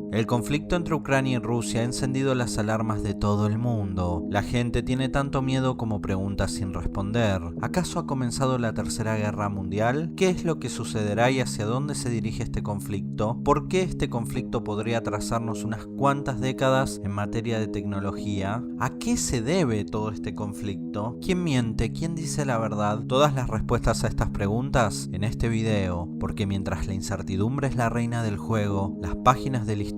El conflicto entre Ucrania y Rusia ha encendido las alarmas de todo el mundo. La gente tiene tanto miedo como preguntas sin responder. ¿Acaso ha comenzado la Tercera Guerra Mundial? ¿Qué es lo que sucederá y hacia dónde se dirige este conflicto? ¿Por qué este conflicto podría atrasarnos unas cuantas décadas en materia de tecnología? ¿A qué se debe todo este conflicto? ¿Quién miente? ¿Quién dice la verdad? Todas las respuestas a estas preguntas en este video, porque mientras la incertidumbre es la reina del juego, las páginas de la historia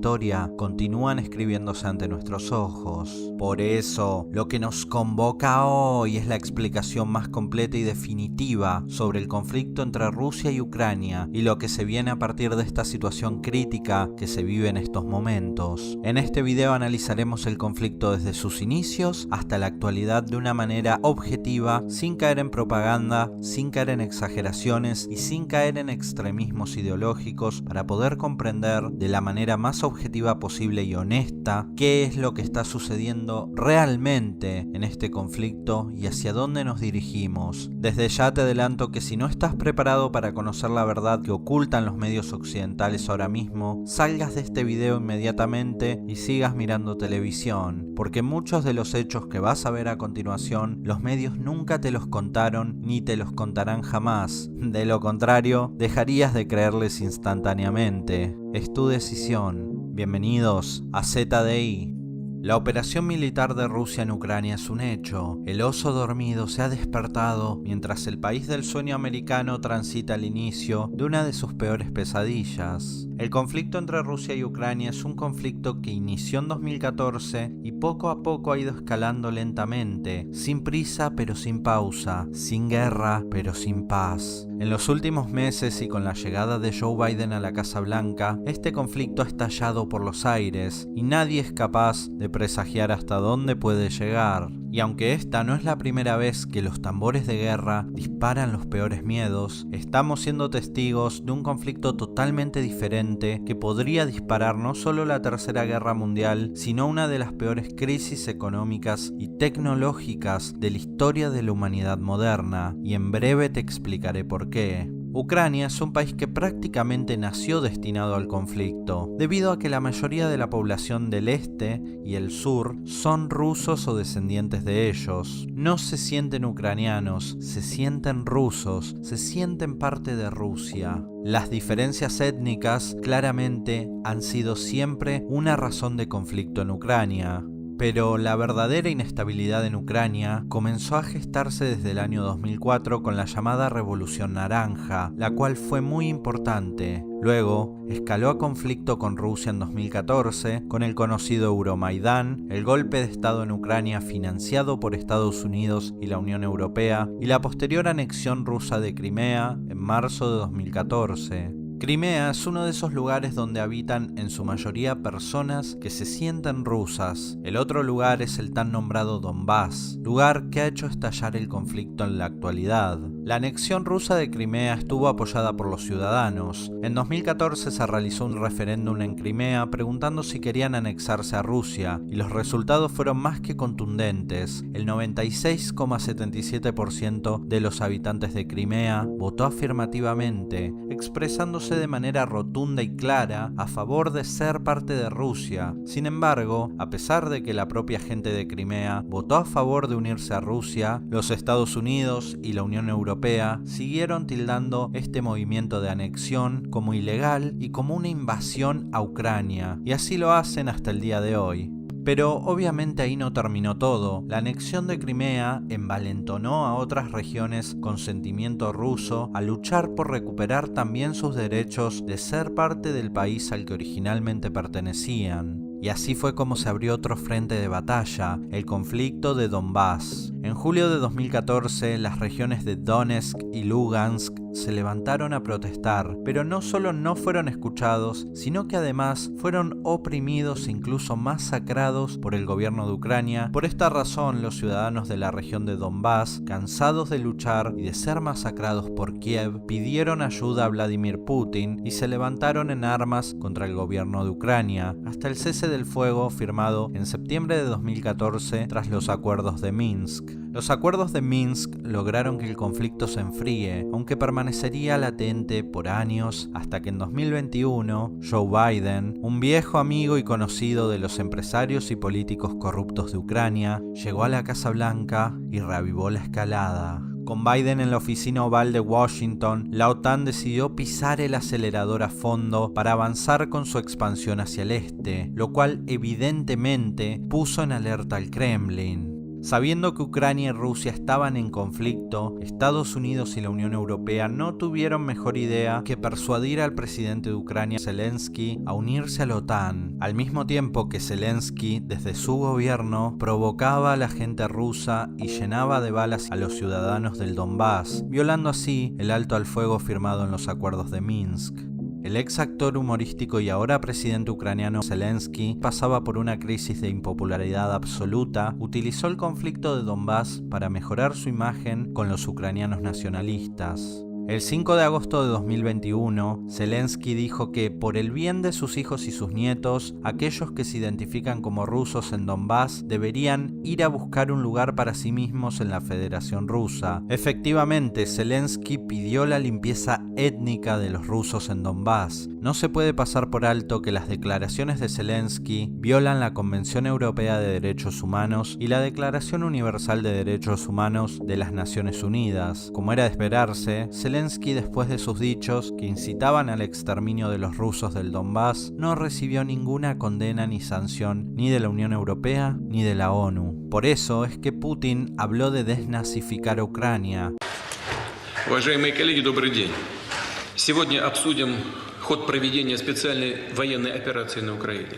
continúan escribiéndose ante nuestros ojos. Por eso, lo que nos convoca hoy es la explicación más completa y definitiva sobre el conflicto entre Rusia y Ucrania y lo que se viene a partir de esta situación crítica que se vive en estos momentos. En este video analizaremos el conflicto desde sus inicios hasta la actualidad de una manera objetiva, sin caer en propaganda, sin caer en exageraciones y sin caer en extremismos ideológicos, para poder comprender de la manera más objetiva posible y honesta qué es lo que está sucediendo realmente en este conflicto y hacia dónde nos dirigimos. Desde ya te adelanto que si no estás preparado para conocer la verdad que ocultan los medios occidentales ahora mismo, salgas de este video inmediatamente y sigas mirando televisión, porque muchos de los hechos que vas a ver a continuación, los medios nunca te los contaron ni te los contarán jamás. De lo contrario, dejarías de creerles instantáneamente. Es tu decisión. Bienvenidos a ZDI. La operación militar de Rusia en Ucrania es un hecho. El oso dormido se ha despertado mientras el país del sueño americano transita el inicio de una de sus peores pesadillas. El conflicto entre Rusia y Ucrania es un conflicto que inició en 2014 y poco a poco ha ido escalando lentamente, sin prisa pero sin pausa, sin guerra pero sin paz. En los últimos meses y con la llegada de Joe Biden a la Casa Blanca, este conflicto ha estallado por los aires y nadie es capaz de presagiar hasta dónde puede llegar. Y aunque esta no es la primera vez que los tambores de guerra disparan los peores miedos, estamos siendo testigos de un conflicto totalmente diferente que podría disparar no solo la Tercera Guerra Mundial, sino una de las peores crisis económicas y tecnológicas de la historia de la humanidad moderna, y en breve te explicaré por qué. Ucrania es un país que prácticamente nació destinado al conflicto, debido a que la mayoría de la población del este y el sur son rusos o descendientes de ellos. No se sienten ucranianos, se sienten rusos, se sienten parte de Rusia. Las diferencias étnicas claramente han sido siempre una razón de conflicto en Ucrania. Pero la verdadera inestabilidad en Ucrania comenzó a gestarse desde el año 2004 con la llamada Revolución Naranja, la cual fue muy importante. Luego, escaló a conflicto con Rusia en 2014, con el conocido Euromaidán, el golpe de estado en Ucrania financiado por Estados Unidos y la Unión Europea, y la posterior anexión rusa de Crimea en marzo de 2014. Crimea es uno de esos lugares donde habitan en su mayoría personas que se sienten rusas. El otro lugar es el tan nombrado Donbass, lugar que ha hecho estallar el conflicto en la actualidad. La anexión rusa de Crimea estuvo apoyada por los ciudadanos. En 2014 se realizó un referéndum en Crimea preguntando si querían anexarse a Rusia, y los resultados fueron más que contundentes. El 96,77% de los habitantes de Crimea votó afirmativamente, expresándose de manera rotunda y clara a favor de ser parte de Rusia. Sin embargo, a pesar de que la propia gente de Crimea votó a favor de unirse a Rusia, los Estados Unidos y la Unión Europea siguieron tildando este movimiento de anexión como ilegal y como una invasión a Ucrania, y así lo hacen hasta el día de hoy. Pero obviamente ahí no terminó todo. La anexión de Crimea envalentonó a otras regiones con sentimiento ruso a luchar por recuperar también sus derechos de ser parte del país al que originalmente pertenecían. Y así fue como se abrió otro frente de batalla, el conflicto de Donbass. En julio de 2014, las regiones de Donetsk y Lugansk se levantaron a protestar, pero no solo no fueron escuchados, sino que además fueron oprimidos e incluso masacrados por el gobierno de Ucrania. Por esta razón, los ciudadanos de la región de Donbass, cansados de luchar y de ser masacrados por Kiev, pidieron ayuda a Vladimir Putin y se levantaron en armas contra el gobierno de Ucrania, hasta el cese del fuego firmado en septiembre de 2014 tras los acuerdos de Minsk. Los acuerdos de Minsk lograron que el conflicto se enfríe, aunque permanecería latente por años hasta que en 2021 Joe Biden, un viejo amigo y conocido de los empresarios y políticos corruptos de Ucrania, llegó a la Casa Blanca y reavivó la escalada. Con Biden en la oficina oval de Washington, la OTAN decidió pisar el acelerador a fondo para avanzar con su expansión hacia el este, lo cual evidentemente puso en alerta al Kremlin. Sabiendo que Ucrania y Rusia estaban en conflicto, Estados Unidos y la Unión Europea no tuvieron mejor idea que persuadir al presidente de Ucrania, Zelensky, a unirse a la OTAN, al mismo tiempo que Zelensky, desde su gobierno, provocaba a la gente rusa y llenaba de balas a los ciudadanos del Donbass, violando así el alto al fuego firmado en los acuerdos de Minsk. El ex actor humorístico y ahora presidente ucraniano Zelensky pasaba por una crisis de impopularidad absoluta, utilizó el conflicto de Donbass para mejorar su imagen con los ucranianos nacionalistas. El 5 de agosto de 2021, Zelensky dijo que, por el bien de sus hijos y sus nietos, aquellos que se identifican como rusos en Donbass deberían ir a buscar un lugar para sí mismos en la Federación Rusa. Efectivamente, Zelensky pidió la limpieza étnica de los rusos en Donbass. No se puede pasar por alto que las declaraciones de Zelensky violan la Convención Europea de Derechos Humanos y la Declaración Universal de Derechos Humanos de las Naciones Unidas. Como era de esperarse, Zelensky, después de sus dichos que incitaban al exterminio de los rusos del Donbass, no recibió ninguna condena ni sanción ni de la Unión Europea ni de la ONU. Por eso es que Putin habló de desnazificar a Ucrania. Уважаемые коллеги, добрый день. Сегодня обсудим ход проведения специальной военной операции на Украине.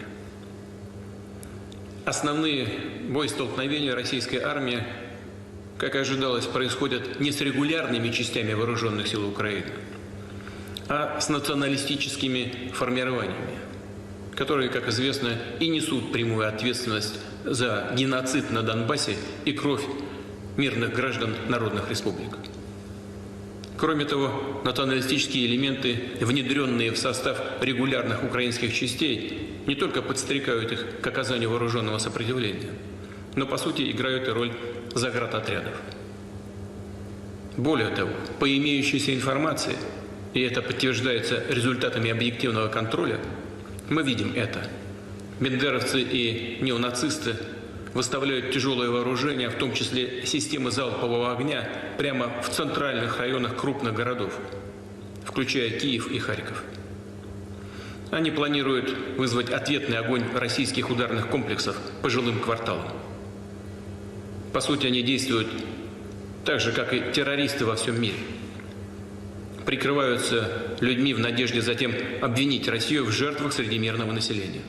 Основные боестолкновения российской армии, как и ожидалось, происходят не с регулярными частями вооруженных сил Украины, а с националистическими формированиями, которые, как известно, и несут прямую ответственность за геноцид на Донбассе и кровь мирных граждан народных республик. Кроме того, националистические элементы, внедренные в состав регулярных украинских частей, не только подстрекают их к оказанию вооруженного сопротивления, но по сути играют и роль заградотрядов. Более того, по имеющейся информации, и это подтверждается результатами объективного контроля, мы видим это. Бендеровцы и неонацисты выставляют тяжелое вооружение, в том числе системы залпового огня, прямо в центральных районах крупных городов, включая Киев и Харьков. Они планируют вызвать ответный огонь российских ударных комплексов по жилым кварталам. По сути, они действуют так же, как и террористы во всем мире. Прикрываются людьми в надежде затем обвинить Россию в жертвах среди мирного населения.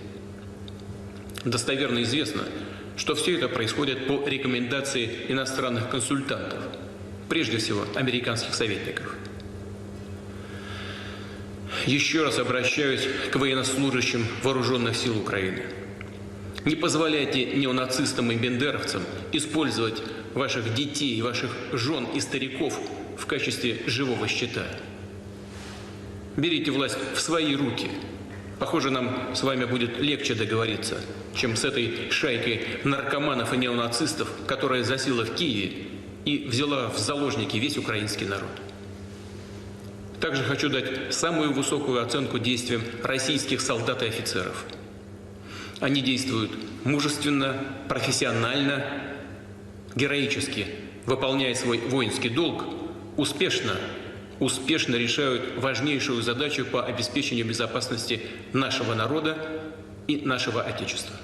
Достоверно известно, что все это происходит по рекомендации иностранных консультантов, прежде всего американских советников. Еще раз обращаюсь к военнослужащим вооруженных сил Украины. Не позволяйте неонацистам и бендеровцам использовать ваших детей, ваших жен и стариков в качестве живого щита. Берите власть в свои руки. Похоже, нам с вами будет легче договориться, чем с этой шайкой наркоманов и неонацистов, которая засела в Киеве и взяла в заложники весь украинский народ. Также хочу дать самую высокую оценку действиям российских солдат и офицеров. Они действуют мужественно, профессионально, героически, выполняя свой воинский долг, успешно решают важнейшую задачу по обеспечению безопасности нашего народа y нашего Отечества.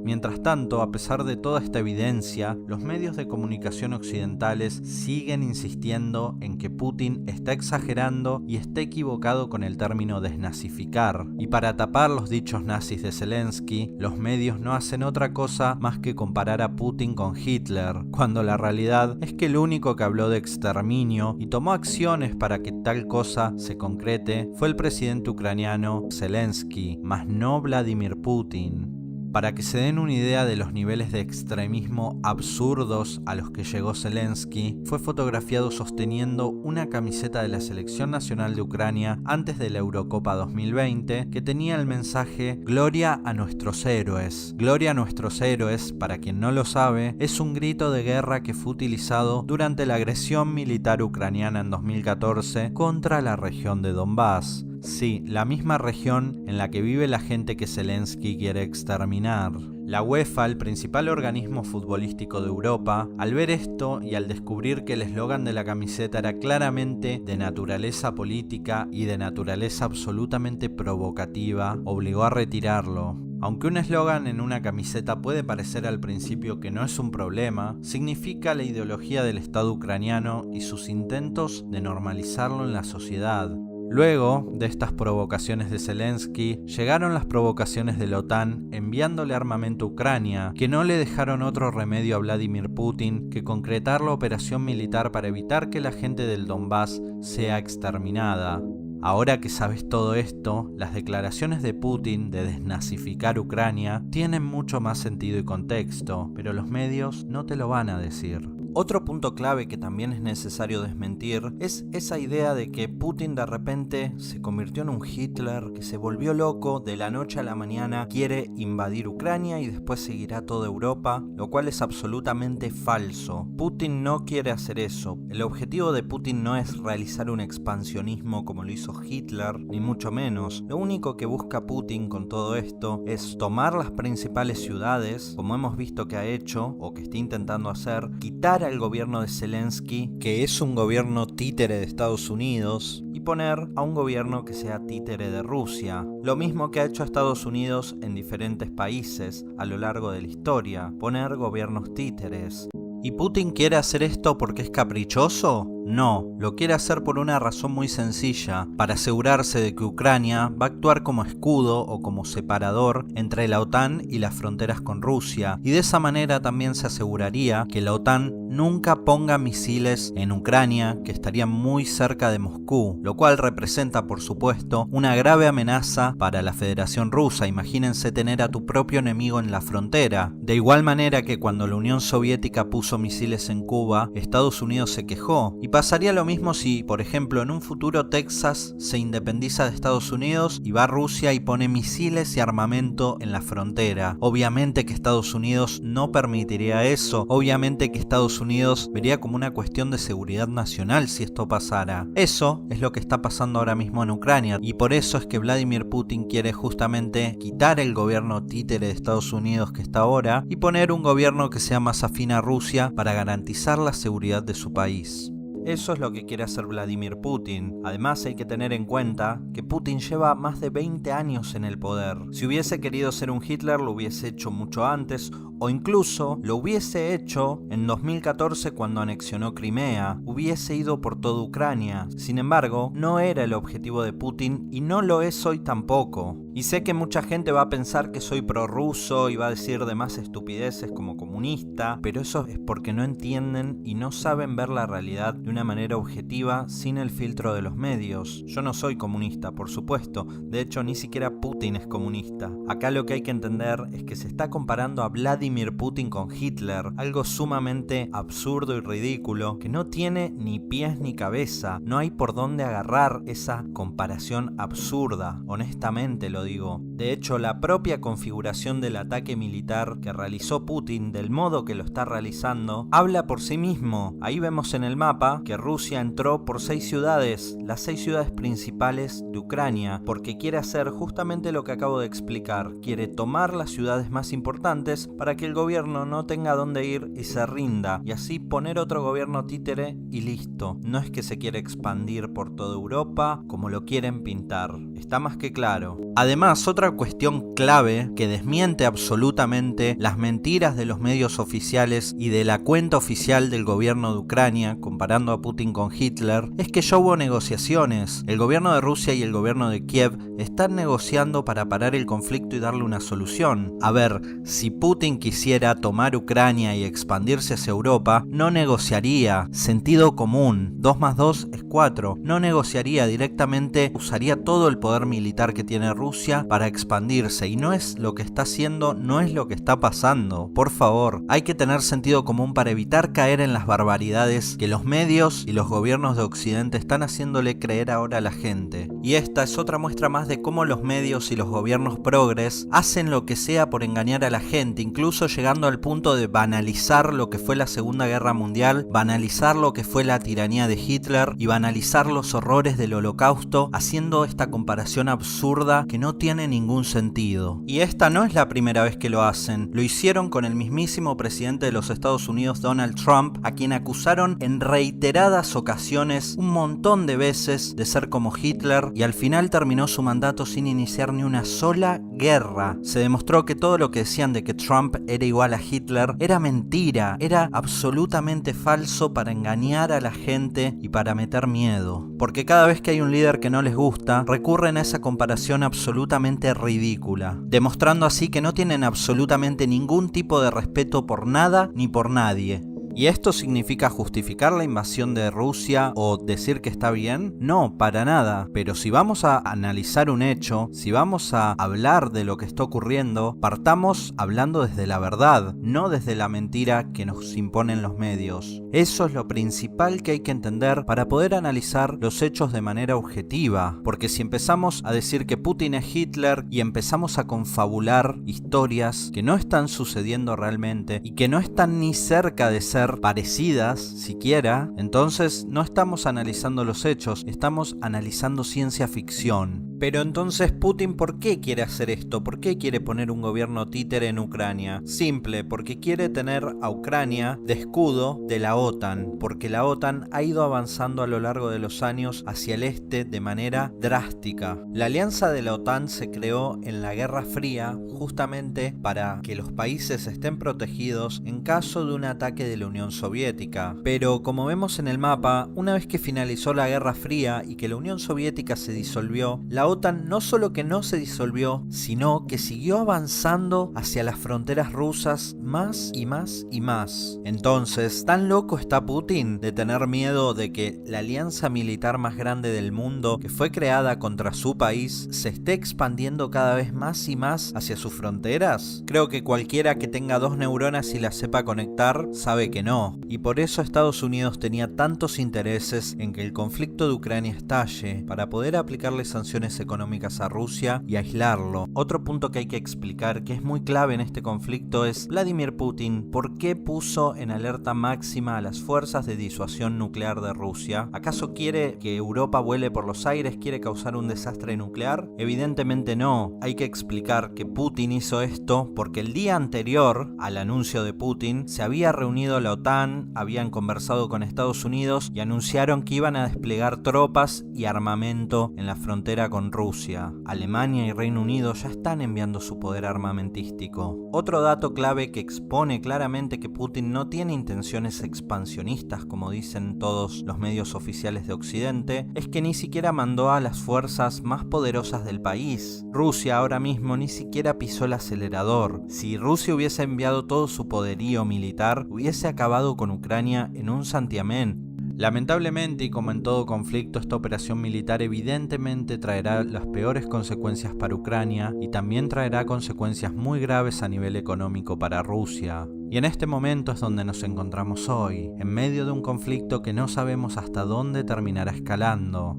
Mientras tanto, a pesar de toda esta evidencia, los medios de comunicación occidentales siguen insistiendo en que Putin está exagerando y está equivocado con el término desnazificar. Y para tapar los dichos nazis de Zelensky, los medios no hacen otra cosa más que comparar a Putin con Hitler, cuando la realidad es que el único que habló de exterminio y tomó acciones para que tal cosa se concrete fue el presidente ucraniano Zelensky, mas no Vladimir Putin. Para que se den una idea de los niveles de extremismo absurdos a los que llegó Zelensky, fue fotografiado sosteniendo una camiseta de la Selección Nacional de Ucrania antes de la Eurocopa 2020 que tenía el mensaje "Gloria a nuestros héroes". Gloria a nuestros héroes, para quien no lo sabe, es un grito de guerra que fue utilizado durante la agresión militar ucraniana en 2014 contra la región de Donbass. Sí, la misma región en la que vive la gente que Zelensky quiere exterminar. La UEFA, el principal organismo futbolístico de Europa, al ver esto y al descubrir que el eslogan de la camiseta era claramente de naturaleza política y de naturaleza absolutamente provocativa, obligó a retirarlo. Aunque un eslogan en una camiseta puede parecer al principio que no es un problema, significa la ideología del Estado ucraniano y sus intentos de normalizarlo en la sociedad. Luego de estas provocaciones de Zelensky, llegaron las provocaciones de la OTAN enviándole armamento a Ucrania, que no le dejaron otro remedio a Vladimir Putin que concretar la operación militar para evitar que la gente del Donbass sea exterminada. Ahora que sabes todo esto, las declaraciones de Putin de desnazificar Ucrania tienen mucho más sentido y contexto, pero los medios no te lo van a decir. Otro punto clave que también es necesario desmentir es esa idea de que Putin de repente se convirtió en un Hitler, que se volvió loco, de la noche a la mañana quiere invadir Ucrania y después seguirá toda Europa, lo cual es absolutamente falso. Putin no quiere hacer eso. El objetivo de Putin no es realizar un expansionismo como lo hizo Hitler, ni mucho menos. Lo único que busca Putin con todo esto es tomar las principales ciudades, como hemos visto que ha hecho, o que está intentando hacer, quitar al gobierno de Zelensky, que es un gobierno títere de Estados Unidos, y poner a un gobierno que sea títere de Rusia. Lo mismo que ha hecho Estados Unidos en diferentes países a lo largo de la historia, poner gobiernos títeres. ¿Y Putin quiere hacer esto porque es caprichoso? No, lo quiere hacer por una razón muy sencilla, para asegurarse de que Ucrania va a actuar como escudo o como separador entre la OTAN y las fronteras con Rusia, y de esa manera también se aseguraría que la OTAN nunca ponga misiles en Ucrania, que estaría muy cerca de Moscú, lo cual representa, por supuesto, una grave amenaza para la Federación Rusa. Imagínense tener a tu propio enemigo en la frontera. De igual manera que cuando la Unión Soviética puso misiles en Cuba, Estados Unidos se quejó, y pasaría lo mismo si, por ejemplo, en un futuro Texas se independiza de Estados Unidos y va a Rusia y pone misiles y armamento en la frontera. Obviamente que Estados Unidos no permitiría eso, obviamente que Estados Unidos vería como una cuestión de seguridad nacional si esto pasara. Eso es lo que está pasando ahora mismo en Ucrania, y por eso es que Vladimir Putin quiere justamente quitar el gobierno títere de Estados Unidos que está ahora y poner un gobierno que sea más afín a Rusia para garantizar la seguridad de su país. Eso es lo que quiere hacer Vladimir Putin. Además hay que tener en cuenta que Putin lleva más de 20 años en el poder. Si hubiese querido ser un Hitler lo hubiese hecho mucho antes, o incluso lo hubiese hecho en 2014 cuando anexionó Crimea, hubiese ido por toda Ucrania. Sin embargo, no era el objetivo de Putin y no lo es hoy tampoco. Y sé que mucha gente va a pensar que soy prorruso y va a decir demás estupideces como comunista, pero eso es porque no entienden y no saben ver la realidad de una manera objetiva sin el filtro de los medios. Yo no soy comunista, por supuesto, de hecho ni siquiera Putin es comunista. Acá lo que hay que entender es que se está comparando a Vladimir Putin con Hitler, algo sumamente absurdo y ridículo que no tiene ni pies ni cabeza. No hay por dónde agarrar esa comparación absurda, honestamente lo digo. De hecho, la propia configuración del ataque militar que realizó Putin, del modo que lo está realizando, habla por sí mismo. Ahí vemos en el mapa que Rusia entró por 6 ciudades, las 6 ciudades principales de Ucrania, porque quiere hacer justamente lo que acabo de explicar. Quiere tomar las ciudades más importantes para que el gobierno no tenga dónde ir y se rinda, y así poner otro gobierno títere y listo. No es que se quiere expandir por toda Europa como lo quieren pintar. Está más que claro. Además, otra cuestión clave que desmiente absolutamente las mentiras de los medios oficiales y de la cuenta oficial del gobierno de Ucrania, comparando a Putin con Hitler, es que ya hubo negociaciones. El gobierno de Rusia y el gobierno de Kiev están negociando para parar el conflicto y darle una solución. A ver, si Putin quisiera tomar Ucrania y expandirse hacia Europa, no negociaría. Sentido común. 2 más 2 es 4. No negociaría directamente, usaría todo el poder militar que tiene Rusia para expandirse y no es lo que está haciendo, no es lo que está pasando. Por favor, hay que tener sentido común para evitar caer en las barbaridades que los medios y los gobiernos de Occidente están haciéndole creer ahora a la gente. Y esta es otra muestra más de cómo los medios y los gobiernos progres hacen lo que sea por engañar a la gente, incluso llegando al punto de banalizar lo que fue la Segunda Guerra Mundial, banalizar lo que fue la tiranía de Hitler y banalizar los horrores del Holocausto, haciendo esta comparación absurda que no tiene ningún sentido. Y esta no es la primera vez que lo hacen. Lo hicieron con el mismísimo presidente de los Estados Unidos, Donald Trump, a quien acusaron en reiteradas ocasiones, un montón de veces, de ser como Hitler, y al final terminó su mandato sin iniciar ni una sola guerra. Se demostró que todo lo que decían de que Trump era igual a Hitler era mentira, era absolutamente falso para engañar a la gente y para meter miedo. Porque cada vez que hay un líder que no les gusta, recurren a esa comparación absolutamente ridícula, demostrando así que no tienen absolutamente ningún tipo de respeto por nada ni por nadie. ¿Y esto significa justificar la invasión de Rusia o decir que está bien? No, para nada. Pero si vamos a analizar un hecho, si vamos a hablar de lo que está ocurriendo, partamos hablando desde la verdad, no desde la mentira que nos imponen los medios. Eso es lo principal que hay que entender para poder analizar los hechos de manera objetiva. Porque si empezamos a decir que Putin es Hitler y empezamos a confabular historias que no están sucediendo realmente y que no están ni cerca de ser parecidas siquiera, entonces no estamos analizando los hechos, estamos analizando ciencia ficción. Pero entonces Putin, ¿por qué quiere hacer esto? ¿Por qué quiere poner un gobierno títere en Ucrania? Simple, porque quiere tener a Ucrania de escudo de la OTAN, porque la OTAN ha ido avanzando a lo largo de los años hacia el este de manera drástica. La alianza de la OTAN se creó en la Guerra Fría justamente para que los países estén protegidos en caso de un ataque de la Unión Soviética. Pero como vemos en el mapa, una vez que finalizó la Guerra Fría y que la Unión Soviética se disolvió, la OTAN no solo que no se disolvió, sino que siguió avanzando hacia las fronteras rusas más y más y más. Entonces, ¿tan loco está Putin de tener miedo de que la alianza militar más grande del mundo, que fue creada contra su país, se esté expandiendo cada vez más y más hacia sus fronteras? Creo que cualquiera que tenga dos neuronas y las sepa conectar, sabe que no. Y por eso Estados Unidos tenía tantos intereses en que el conflicto de Ucrania estalle, para poder aplicarle sanciones económicas a Rusia y aislarlo. Otro punto que hay que explicar, que es muy clave en este conflicto, es Vladimir Putin. ¿Por qué puso en alerta máxima a las fuerzas de disuasión nuclear de Rusia? ¿Acaso quiere que Europa vuele por los aires? ¿Quiere causar un desastre nuclear? Evidentemente no. Hay que explicar que Putin hizo esto porque el día anterior al anuncio de Putin se había reunido la OTAN, habían conversado con Estados Unidos y anunciaron que iban a desplegar tropas y armamento en la frontera con Rusia. Alemania y Reino Unido ya están enviando su poder armamentístico. Otro dato clave que expone claramente que Putin no tiene intenciones expansionistas, como dicen todos los medios oficiales de Occidente, es que ni siquiera mandó a las fuerzas más poderosas del país. Rusia ahora mismo ni siquiera pisó el acelerador. Si Rusia hubiese enviado todo su poderío militar, hubiese acabado con Ucrania en un santiamén. Lamentablemente, y como en todo conflicto, esta operación militar evidentemente traerá las peores consecuencias para Ucrania y también traerá consecuencias muy graves a nivel económico para Rusia. Y en este momento es donde nos encontramos hoy, en medio de un conflicto que no sabemos hasta dónde terminará escalando.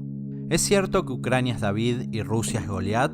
¿Es cierto que Ucrania es David y Rusia es Goliat?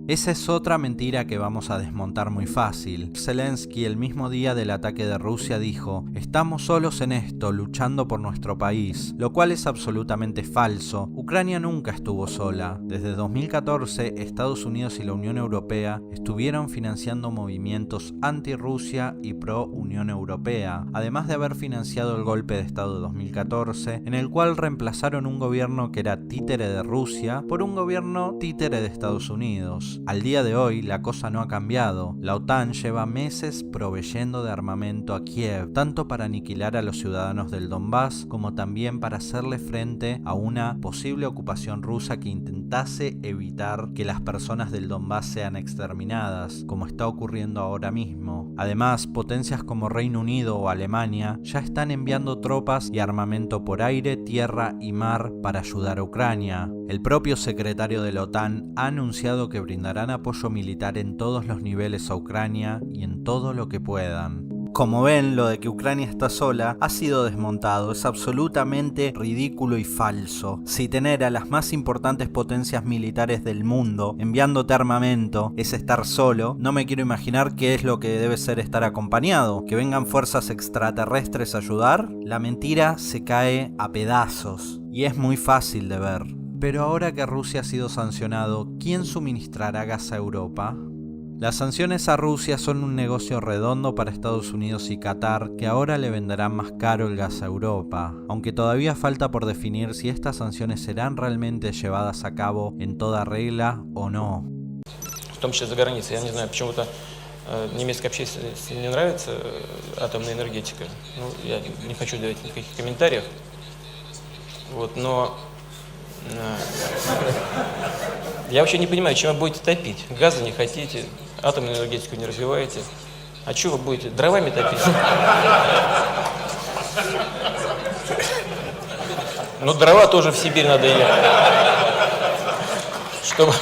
Esa es otra mentira que vamos a desmontar muy fácil. Zelensky, el mismo día del ataque de Rusia, dijo: "Estamos solos en esto, luchando por nuestro país", lo cual es absolutamente falso. Ucrania nunca estuvo sola. Desde 2014, Estados Unidos y la Unión Europea estuvieron financiando movimientos anti-Rusia y pro-Unión Europea, además de haber financiado el golpe de Estado de 2014, en el cual reemplazaron un gobierno que era títere de Rusia por un gobierno títere de Estados Unidos. Al día de hoy la cosa no ha cambiado. La OTAN lleva meses proveyendo de armamento a Kiev, tanto para aniquilar a los ciudadanos del Donbass como también para hacerle frente a una posible ocupación rusa que intentase evitar que las personas del Donbass sean exterminadas, como está ocurriendo ahora mismo. Además, potencias como Reino Unido o Alemania ya están enviando tropas y armamento por aire, tierra y mar para ayudar a Ucrania. El propio secretario de la OTAN ha anunciado que brindará brindarán apoyo militar en todos los niveles a Ucrania y en todo lo que puedan. Como ven, lo de que Ucrania está sola ha sido desmontado, es absolutamente ridículo y falso. Si tener a las más importantes potencias militares del mundo enviándote armamento es estar solo, no me quiero imaginar qué es lo que debe ser estar acompañado. ¿Que vengan fuerzas extraterrestres a ayudar? La mentira se cae a pedazos y es muy fácil de ver. Pero ahora que Rusia ha sido sancionado, ¿quién suministrará gas a Europa? Las sanciones a Rusia son un negocio redondo para Estados Unidos y Qatar, que ahora le venderán más caro el gas a Europa, aunque todavía falta por definir si estas sanciones serán realmente llevadas a cabo en toda regla o no. В том числе за границей. Я не знаю, почему-то немецкой общественности не нравится атомная энергетика. Ну, я не хочу давать никаких комментариев. Вот, но я вообще не понимаю, чем вы будете топить. Газа не хотите, атомную энергетику не развиваете. А что вы будете? Дровами топить? Ну, дрова тоже в Сибирь надо ехать. Чтобы...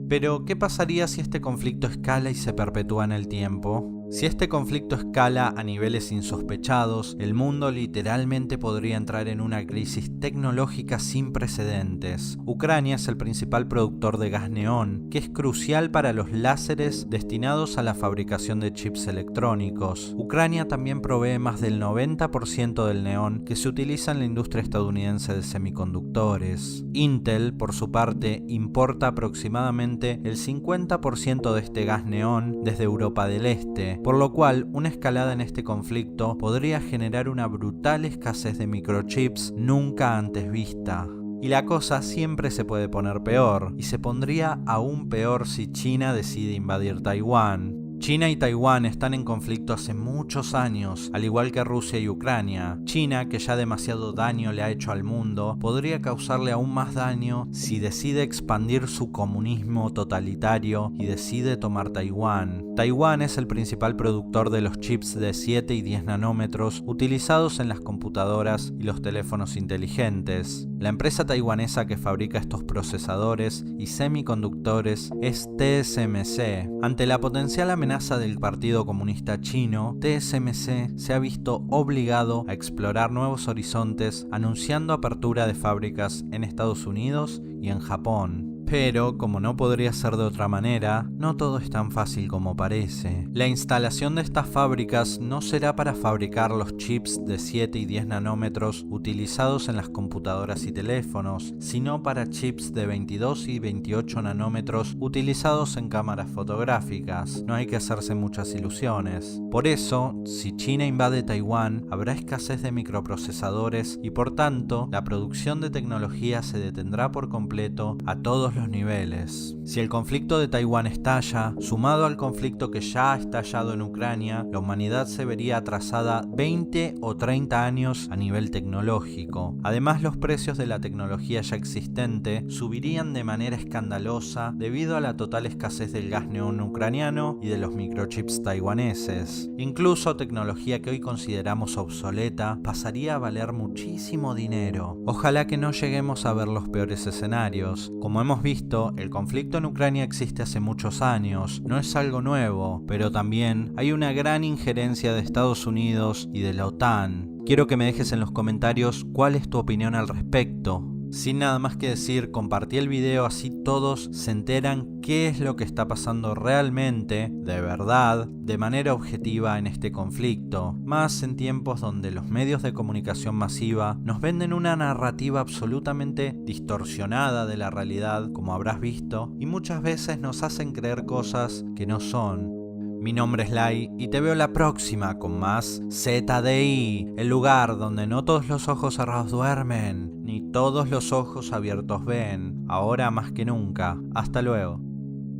Pero, ¿qué pasaría si este conflicto escala y se perpetúa en el tiempo? Si este conflicto escala a niveles insospechados, el mundo literalmente podría entrar en una crisis tecnológica sin precedentes. Ucrania es el principal productor de gas neón, que es crucial para los láseres destinados a la fabricación de chips electrónicos. Ucrania también provee más del 90% del neón que se utiliza en la industria estadounidense de semiconductores. Intel, por su parte, importa aproximadamente el 50% de este gas neón desde Europa del Este, por lo cual una escalada en este conflicto podría generar una brutal escasez de microchips nunca antes vista. Y la cosa siempre se puede poner peor, y se pondría aún peor si China decide invadir Taiwán. China y Taiwán están en conflicto hace muchos años, al igual que Rusia y Ucrania. China, que ya demasiado daño le ha hecho al mundo, podría causarle aún más daño si decide expandir su comunismo totalitario y decide tomar Taiwán. Taiwán es el principal productor de los chips de 7 y 10 nanómetros utilizados en las computadoras y los teléfonos inteligentes. La empresa taiwanesa que fabrica estos procesadores y semiconductores es TSMC. Ante la potencial amenaza del Partido Comunista Chino, TSMC se ha visto obligado a explorar nuevos horizontes, anunciando apertura de fábricas en Estados Unidos y en Japón. Pero, como no podría ser de otra manera, no todo es tan fácil como parece. La instalación de estas fábricas no será para fabricar los chips de 7 y 10 nanómetros utilizados en las computadoras y teléfonos, sino para chips de 22 y 28 nanómetros utilizados en cámaras fotográficas. No hay que hacerse muchas ilusiones. Por eso, si China invade Taiwán, habrá escasez de microprocesadores y por tanto, la producción de tecnología se detendrá por completo a todos los niveles. Si el conflicto de Taiwán estalla, sumado al conflicto que ya ha estallado en Ucrania, la humanidad se vería atrasada 20 o 30 años a nivel tecnológico. Además, los precios de la tecnología ya existente subirían de manera escandalosa debido a la total escasez del gas neón ucraniano y de los microchips taiwaneses. Incluso tecnología que hoy consideramos obsoleta pasaría a valer muchísimo dinero. Ojalá que no lleguemos a ver los peores escenarios. Como hemos visto, el conflicto en Ucrania existe hace muchos años, no es algo nuevo, pero también hay una gran injerencia de Estados Unidos y de la OTAN. Quiero que me dejes en los comentarios cuál es tu opinión al respecto. Sin nada más que decir, compartí el video así todos se enteran qué es lo que está pasando realmente, de verdad, de manera objetiva en este conflicto, más en tiempos donde los medios de comunicación masiva nos venden una narrativa absolutamente distorsionada de la realidad, como habrás visto, y muchas veces nos hacen creer cosas que no son. Mi nombre es Lai y te veo la próxima con más ZDI, el lugar donde no todos los ojos cerrados duermen, ni todos los ojos abiertos ven, ahora más que nunca. Hasta luego.